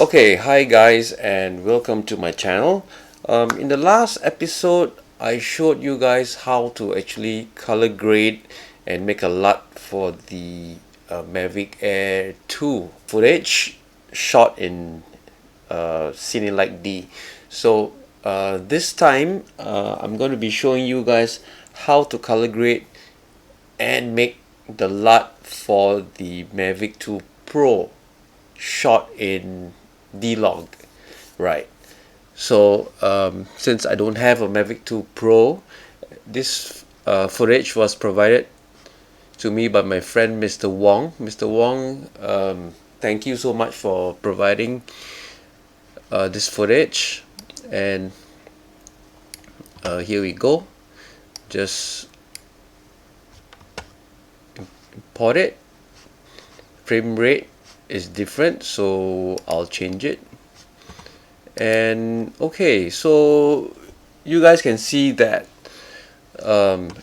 Okay, hi guys, and welcome to my channel. In the last episode, I showed you guys how to actually color grade and make a LUT for the Mavic Air 2 footage shot in Cine Light D. So this time, I'm going to be showing you guys how to color grade and make the LUT for the Mavic 2 Pro shot in D-Log, right? So since I don't have a Mavic 2 Pro, this footage was provided to me by my friend Mr. Wong. Mr. Wong, thank you so much for providing this footage, and here we go. Just import it. Frame rate is different, so I'll change it. And okay, so you guys can see that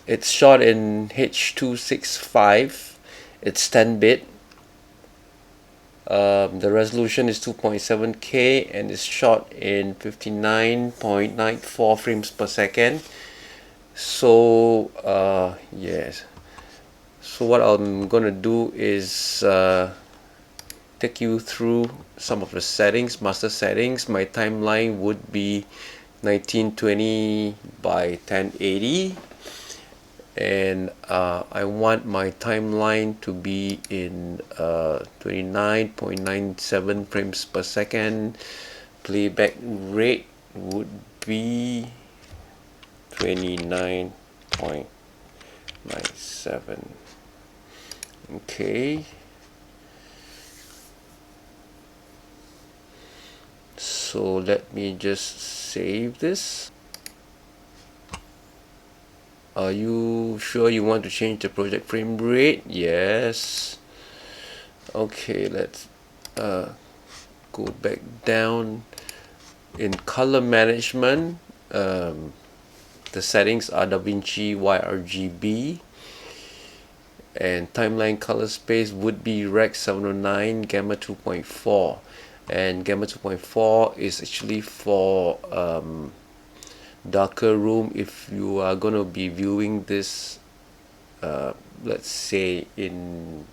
it's shot in H.265. It's 10-bit. The resolution is 2.7K and it's shot in 59.94 frames per second. So yes, so what I'm gonna do is take you through some of the settings, master settings. My timeline would be 1920 by 1080, and I want my timeline to be in 29.97 frames per second. Playback rate would be 29.97. okay, so let me just save this. Are you sure you want to change the project frame rate? Yes. Okay, let's go back down. In color management, the settings are Davinci YRGB, and timeline color space would be Rec 709 Gamma 2.4, and Gamma 2.4 is actually for darker room. If you are going to be viewing this let's say in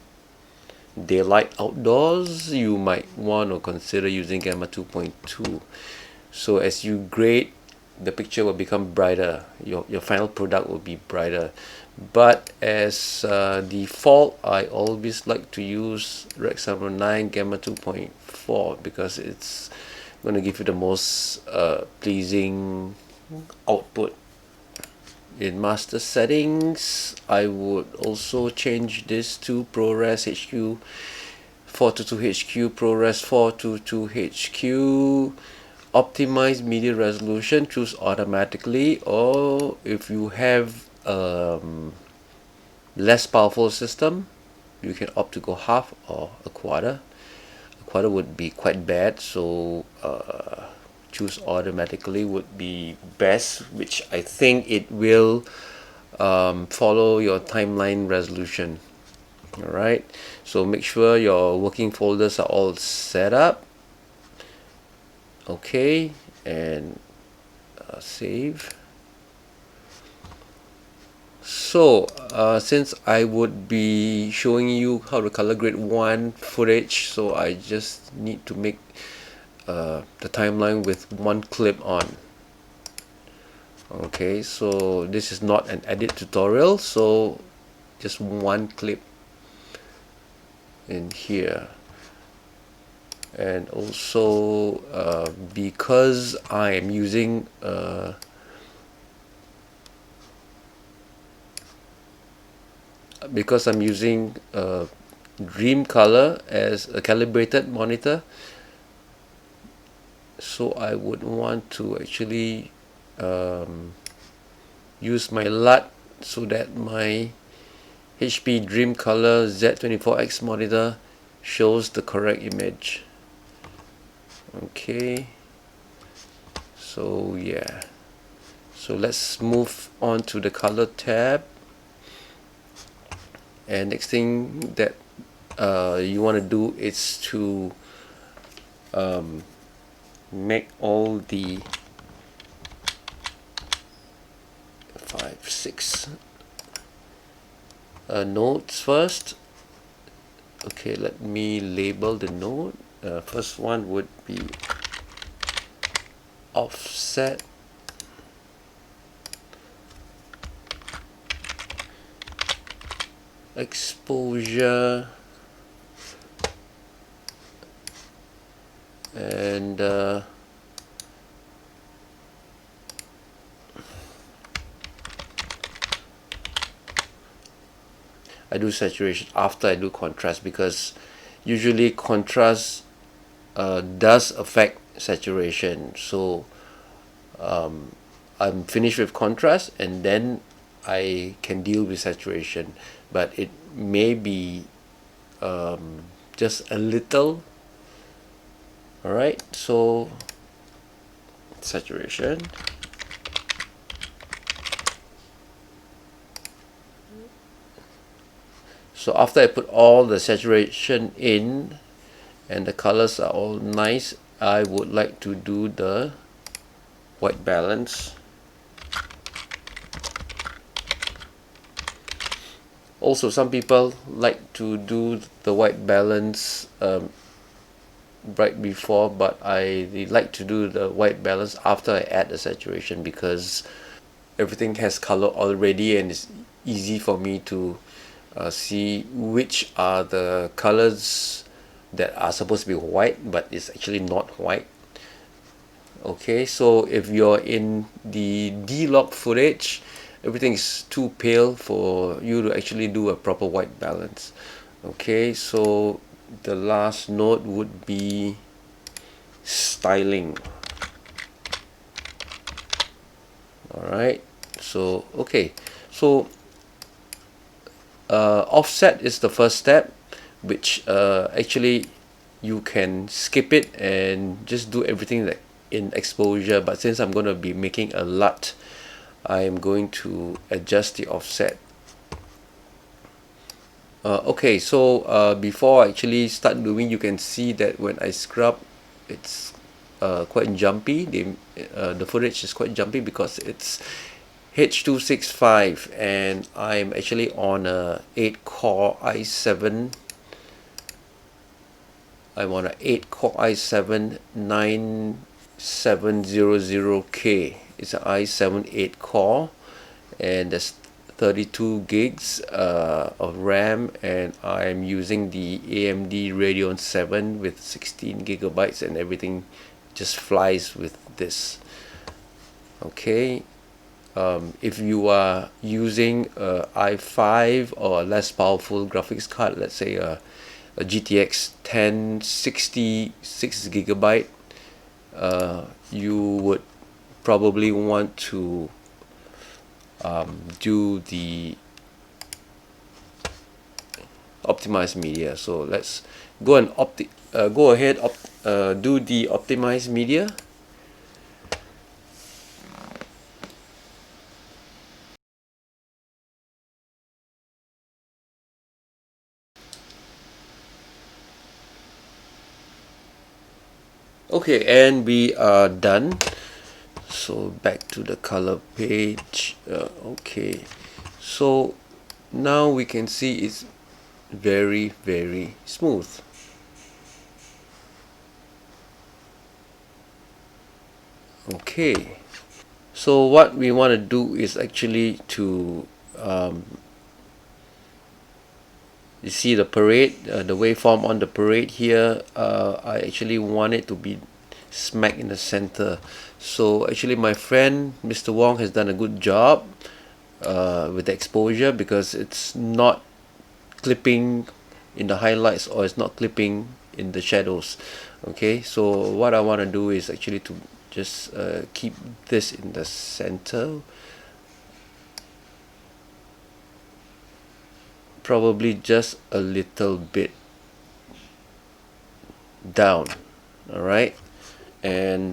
daylight outdoors, you might want to consider using Gamma 2.2. so as you grade, the picture will become brighter, your final product will be brighter. But as default, I always like to use Rec 709 Gamma 2.4 because it's going to give you the most pleasing output. In master settings, I would also change this to ProRes HQ 422HQ, ProRes 422HQ. Optimize media resolution, choose automatically, or if you have less powerful system, you can opt to go half or a quarter. A quarter would be quite bad, so choose automatically would be best, which I think it will follow your timeline resolution. Alright, so make sure your working folders are all set up. Okay, and save. So since I would be showing you how to color grade one footage, so I just need to make the timeline with one clip on. Okay, so this is not an edit tutorial, so just one clip in here. And also because I am using Dream Color as a calibrated monitor, so I would want to actually use my LUT so that my HP Dream Color Z24X monitor shows the correct image. Okay, so yeah, so let's move on to the color tab. And next thing that you want to do is to make all the 6 nodes first. Okay, let me label the node. First one would be offset, exposure, and I do saturation after I do contrast, because usually contrast does affect saturation. So I'm finished with contrast and then I can deal with saturation, but it may be just a little. Alright, so saturation. So after I put all the saturation in and the colors are all nice, I would like to do the white balance. Also, some people like to do the white balance right before, but I like to do the white balance after I add the saturation, because everything has color already and it's easy for me to see which are the colors that are supposed to be white but it's actually not white. Okay, so if you're in the D-log footage, everything is too pale for you to actually do a proper white balance. Okay, so the last node would be styling. Alright, so okay, so offset is the first step, which actually you can skip it and just do everything that in exposure, but since I'm going to be making a LUT, I'm going to adjust the offset. Okay, so before I actually start doing, you can see that when I scrub, it's quite jumpy. The footage is quite jumpy because it's H265 and I'm actually on a 8-core i7. I'm on a 8-core i7 9700K. It's an i7 8-core and there's 32 gigs of RAM, and I'm using the AMD Radeon 7 with 16 gigabytes, and everything just flies with this. Okay, if you are using a i5 or a less powerful graphics card, let's say a GTX 1060 6GB, you would probably want to do the optimized media. So let's go and go ahead, do the optimized media. Okay, and we are done. So back to the color page. Okay, so now we can see it's very smooth. Okay, so what we want to do is actually to you see the parade, the waveform on the parade here. I actually want it to be smack in the center. So actually my friend Mr. Wong has done a good job with the exposure, because it's not clipping in the highlights or it's not clipping in the shadows. Okay, so what I want to do is actually to just keep this in the center, probably just a little bit down. All right, and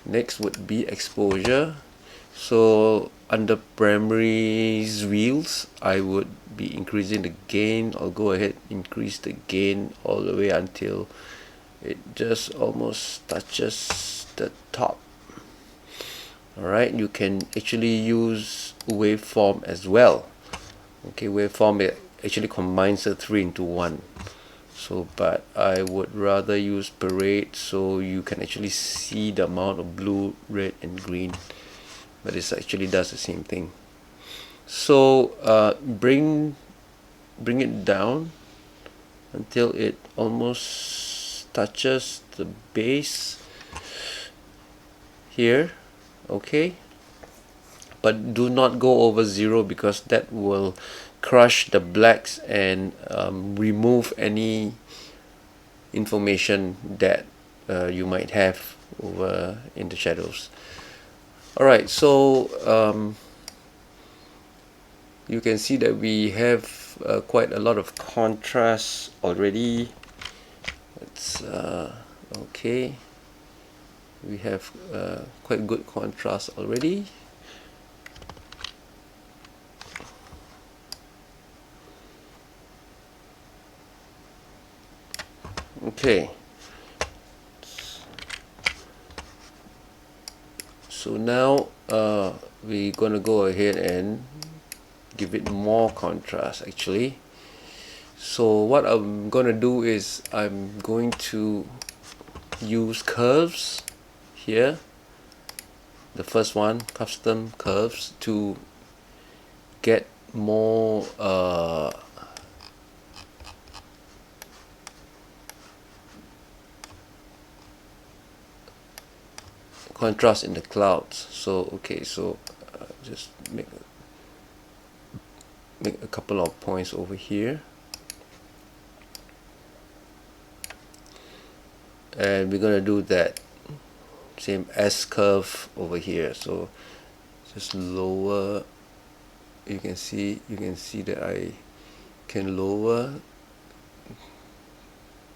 next would be exposure. So under primaries wheels, I would be increasing the gain. I'll go ahead increase the gain all the way until it just almost touches the top. Alright, you can actually use waveform as well. Okay, waveform, it actually combines the three into one. So but I would rather use parade so you can actually see the amount of blue, red and green, but this actually does the same thing. So bring it down until it almost touches the base here. Okay, but do not go over 0 because that will crush the blacks and remove any information that you might have over in the shadows. Alright, so you can see that we have quite a lot of contrast already. It's okay, we have quite good contrast already. Okay, so now we're gonna go ahead and give it more contrast actually. So what I'm gonna do is I'm going to use curves here, the first one, custom curves, to get more contrast in the clouds. So okay, so just make a couple of points over here, and we're gonna do that same S curve over here. So just lower, you can see that I can lower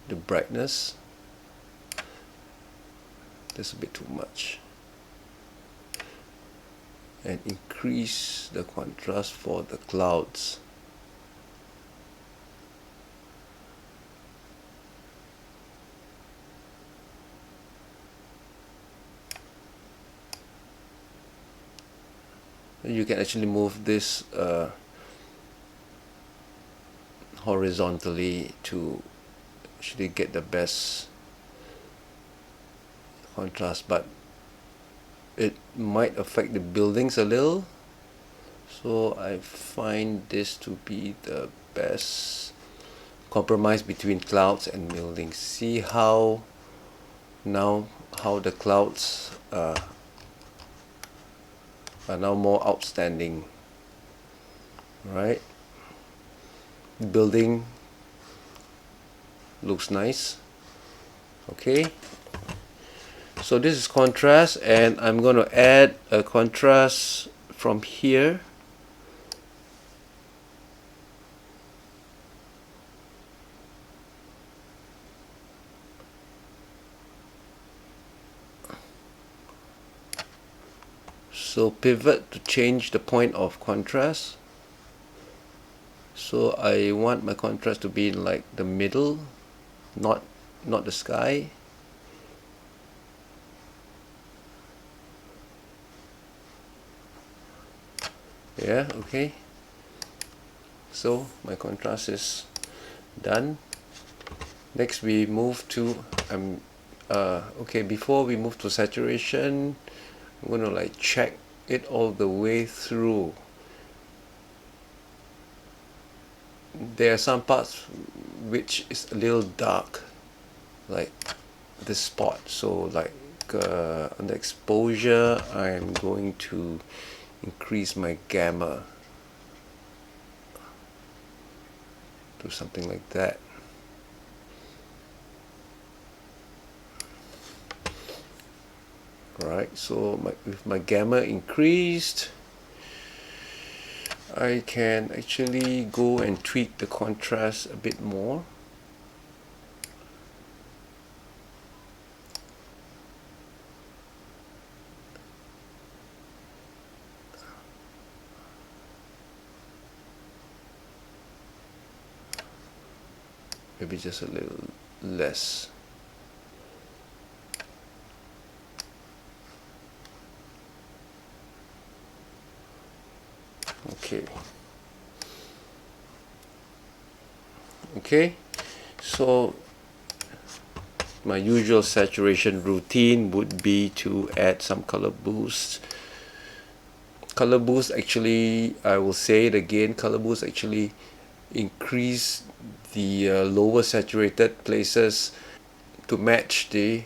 the brightness. That's a bit too much, and increase the contrast for the clouds. You can actually move this horizontally to actually get the best contrast, but it might affect the buildings a little, so I find this to be the best compromise between clouds and buildings. See how now how the clouds are now more outstanding, right? Building looks nice. Okay, so this is contrast, and I'm going to add a contrast from here. So pivot to change the point of contrast. So I want my contrast to be like the middle, not the sky. Yeah, okay. So my contrast is done. Next we move to okay, before we move to saturation, I'm gonna like check it all the way through. There are some parts which is a little dark, like this spot. So like on the exposure, I'm going to increase my gamma to something like that. Right, so with my gamma increased, I can actually go and tweak the contrast a bit more. maybe just a little less. Okay, so my usual saturation routine would be to add some color boost. Color boost actually, I will say it again, color boost actually increase the lower saturated places to match the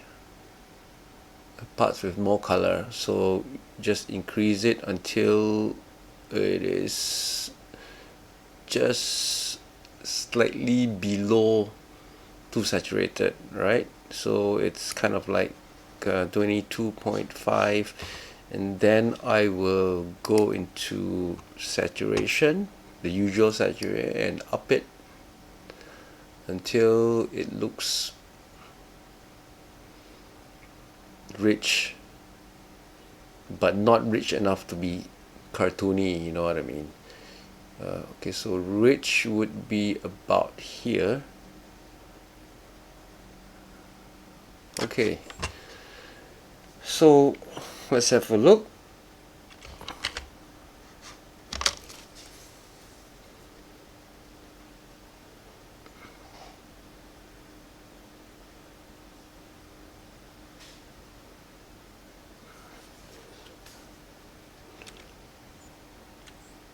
parts with more color. So just increase it until it is just slightly below too saturated, right? So it's kind of like 22.5, and then I will go into saturation, the usual saturation, and up it until it looks rich, but not rich enough to be cartoony, you know what I mean? Okay, so rich would be about here. Okay, so let's have a look.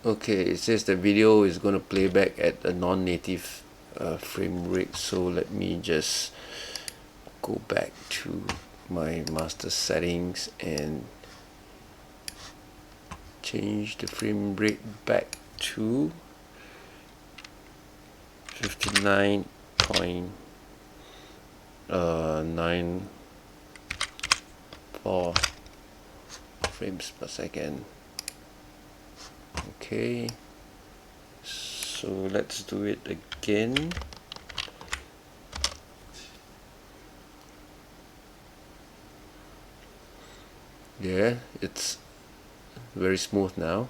Okay, it says the video is going to play back at a non-native frame rate, so let me just go back to my master settings and change the frame rate back to 59.94 frames per second. Okay, so let's do it again. Yeah, it's very smooth now.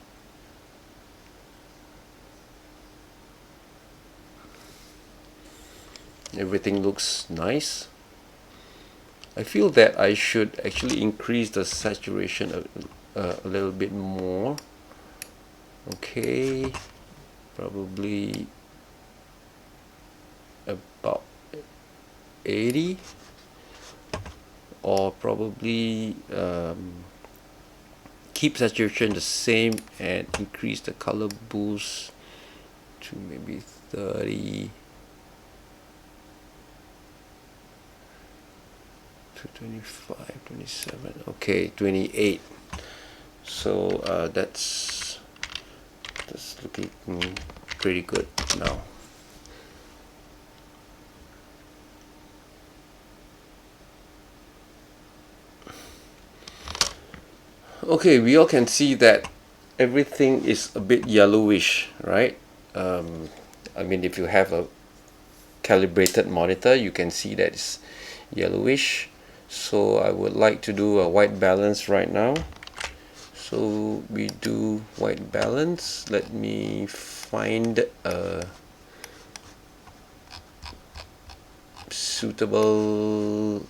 Everything looks nice. I feel that I should actually increase the saturation a little bit more. Okay, probably about 80, or probably keep saturation the same and increase the color boost to maybe 30 to 25, 27, okay, 28. So that's looking pretty good now. Okay, we all can see that everything is a bit yellowish, right? I mean, if you have a calibrated monitor, you can see that it's yellowish. So I would like to do a white balance right now. So we do white balance. Let me find a suitable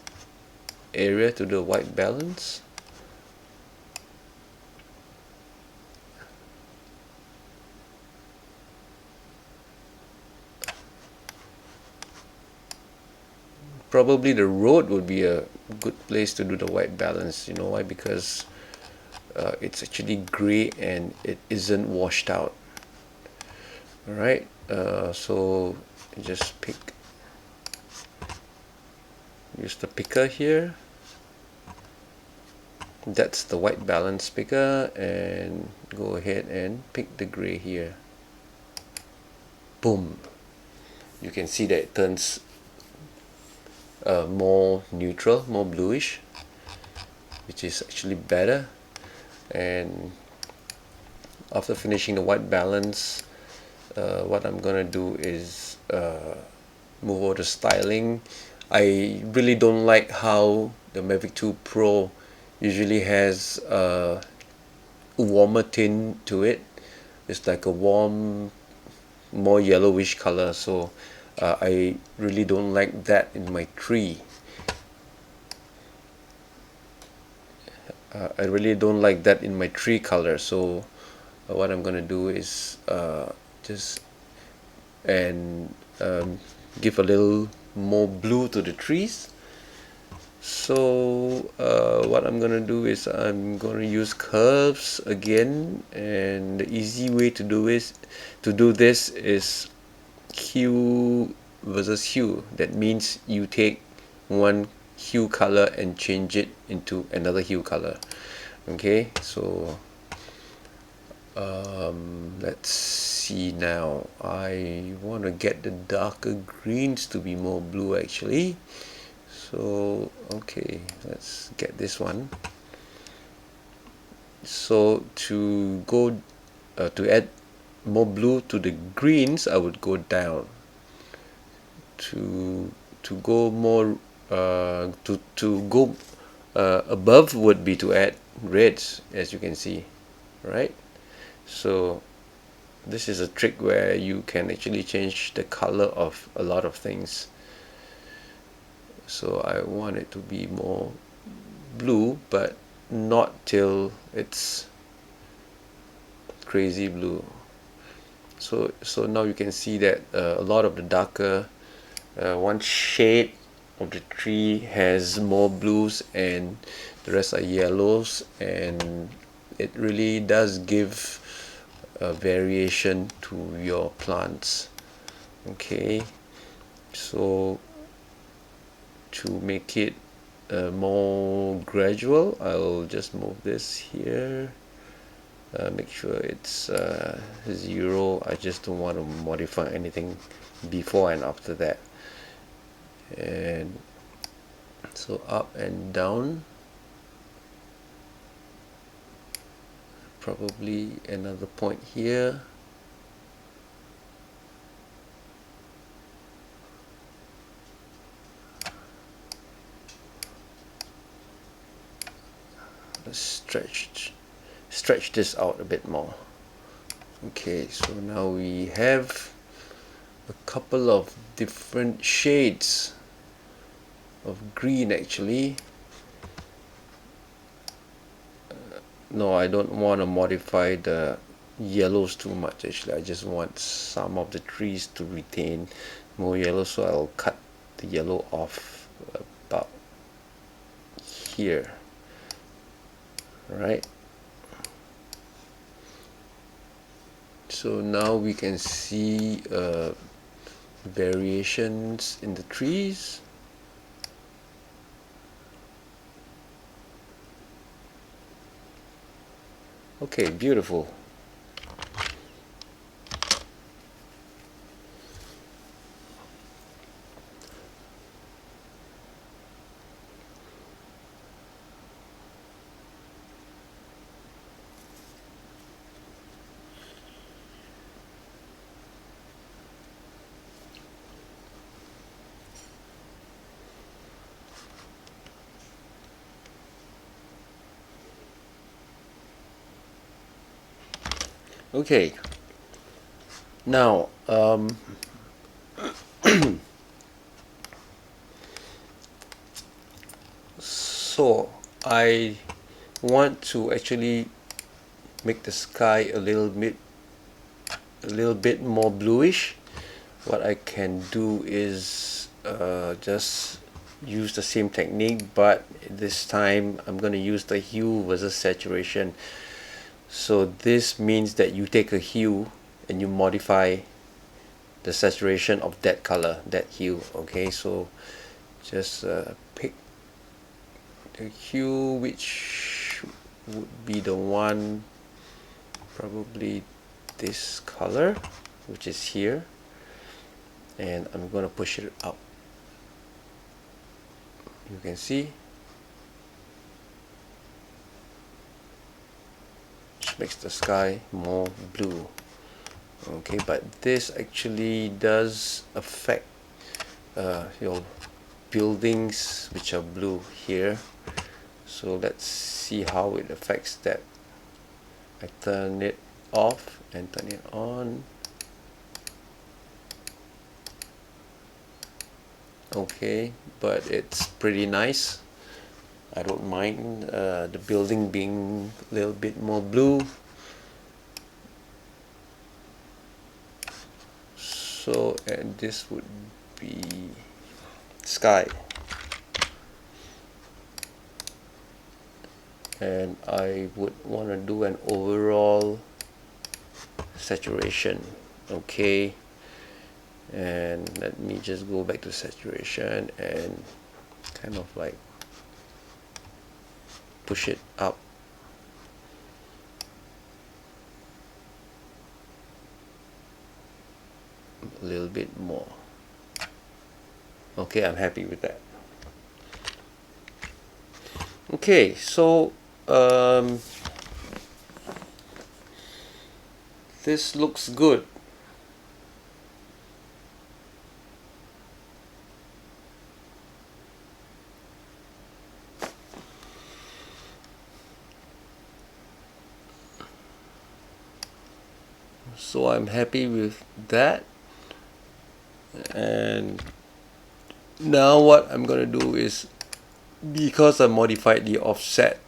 area to do white balance. Probably the road would be a good place to do the white balance. You know why? Because it's actually gray and it isn't washed out. Alright, so just use the picker here. That's the white balance picker, and go ahead and pick the gray here. Boom. You can see that it turns more neutral, more bluish, which is actually better. And after finishing the white balance, what I'm gonna do is move over to styling. I really don't like how the Mavic 2 Pro usually has a warmer tint to it. It's like a warm, more yellowish color, so I really don't like that in my tree. I really don't like that in my tree color. So what I'm gonna do is just and give a little more blue to the trees. So what I'm gonna do is I'm gonna use curves again, and the easy way to do this is hue versus hue. That means you take one hue color and change it into another hue color. Okay, so let's see now. I want to get the darker greens to be more blue actually. So okay, let's get this one. So to add more blue to the greens, I would go down. To go more to go above would be to add reds, as you can see, right? So this is a trick where you can actually change the color of a lot of things. So I want it to be more blue, but not till it's crazy blue. So now you can see that a lot of the darker one shade of the tree has more blues and the rest are yellows, and it really does give a variation to your plants. Okay, so to make it more gradual, I'll just move this here. Make sure it's 0. I just don't want to modify anything before and after that. And so up and down, probably another point here. Let's stretch this out a bit more. Okay, so now we have a couple of different shades of green actually. No, I don't want to modify the yellows too much actually. I just want some of the trees to retain more yellow, so I'll cut the yellow off about here. Right, so now we can see variations in the trees. Okay, beautiful. Okay, now so I want to actually make the sky a little bit more bluish. What I can do is just use the same technique, but this time I'm going to use the hue versus saturation. So this means that you take a hue and you modify the saturation of that color, that hue. Okay, so just pick the hue which would be the one, probably this color, which is here, and I'm going to push it up. You can see, which makes the sky more blue. Okay, but this actually does affect your buildings which are blue here. So let's see how it affects that. I turn it off and turn it on. okay, but it's pretty nice. I don't mind the building being a little bit more blue. So, and this would be sky. And I would want to do an overall saturation. Okay, and let me just go back to saturation and kind of like push it up. A little bit more. Okay, I'm happy with that. Okay, so this looks good. So I'm happy with that. And now what I'm gonna do is, because I modified the offset,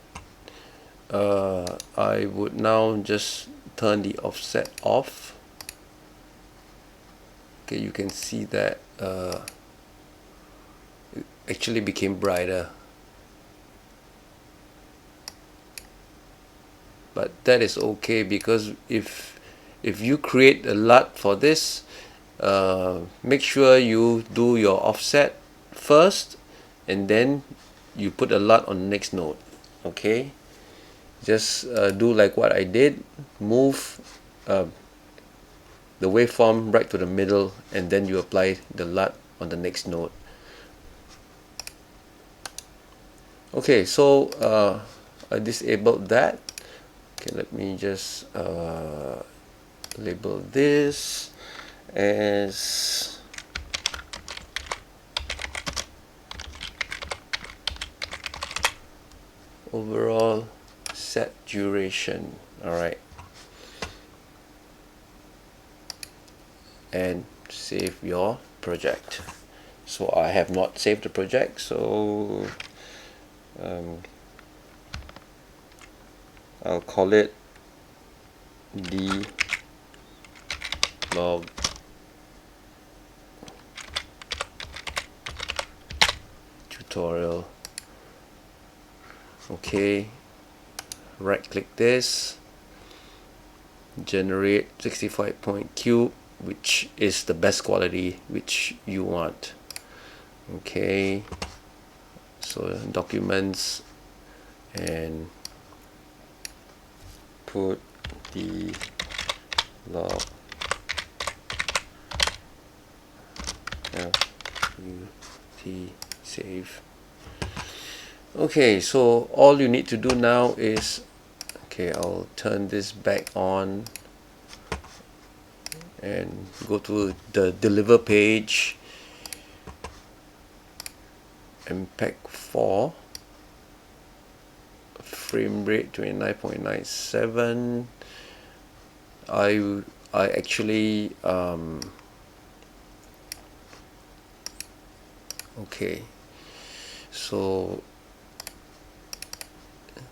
I would now just turn the offset off. Okay, you can see that it actually became brighter, but that is okay, because if you create a LUT for this, make sure you do your offset first and then you put a LUT on the next node. Okay, just do like what I did, move the waveform right to the middle, and then you apply the LUT on the next node. Okay, so I disabled that. Okay, let me just label this as overall saturation. Alright, and save your project. So I have not saved the project, so I'll call it the log tutorial. Okay, right click this, generate 65 point cube, which is the best quality which you want. Okay, so documents, and put the log lt save. Okay, so all you need to do now is, okay, I'll turn this back on and go to the deliver page, MPEG-4, frame rate 29.97. I actually okay, so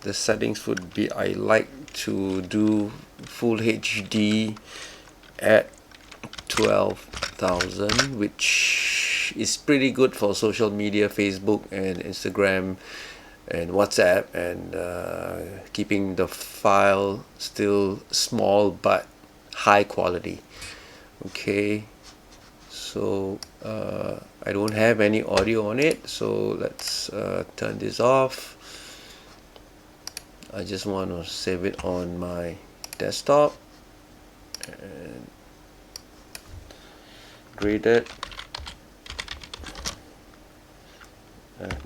the settings would be, I like to do full HD at 12,000, which is pretty good for social media, Facebook and Instagram and WhatsApp, and keeping the file still small but high quality. Okay, so I don't have any audio on it, so let's turn this off. I just want to save it on my desktop and grade it.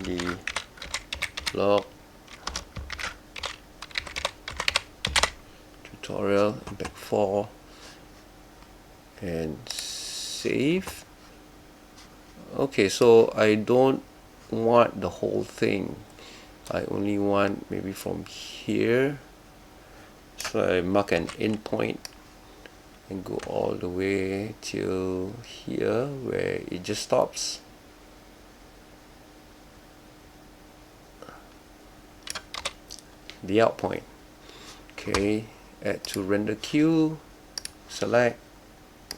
The log tutorial MPEG-4 and save. Okay, so I don't want the whole thing. I only want maybe from here. So I mark an endpoint and go all the way till here where it just stops. the out point. Okay, add to render queue, select,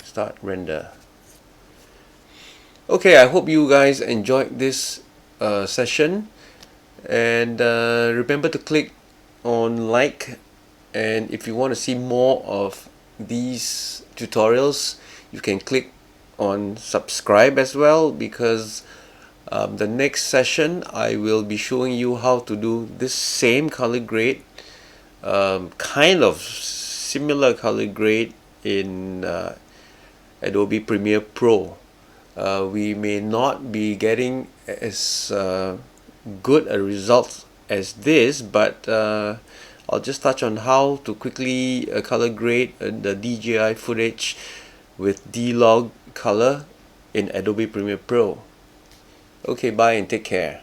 start render. Okay, I hope you guys enjoyed this session, and remember to click on like, and if you want to see more of these tutorials, you can click on subscribe as well, because the next session I will be showing you how to do this same color grade, kind of similar color grade in Adobe Premiere Pro. We may not be getting as good a result as this, but I'll just touch on how to quickly color grade the DJI footage with D-Log color in Adobe Premiere Pro. Okay, bye and take care.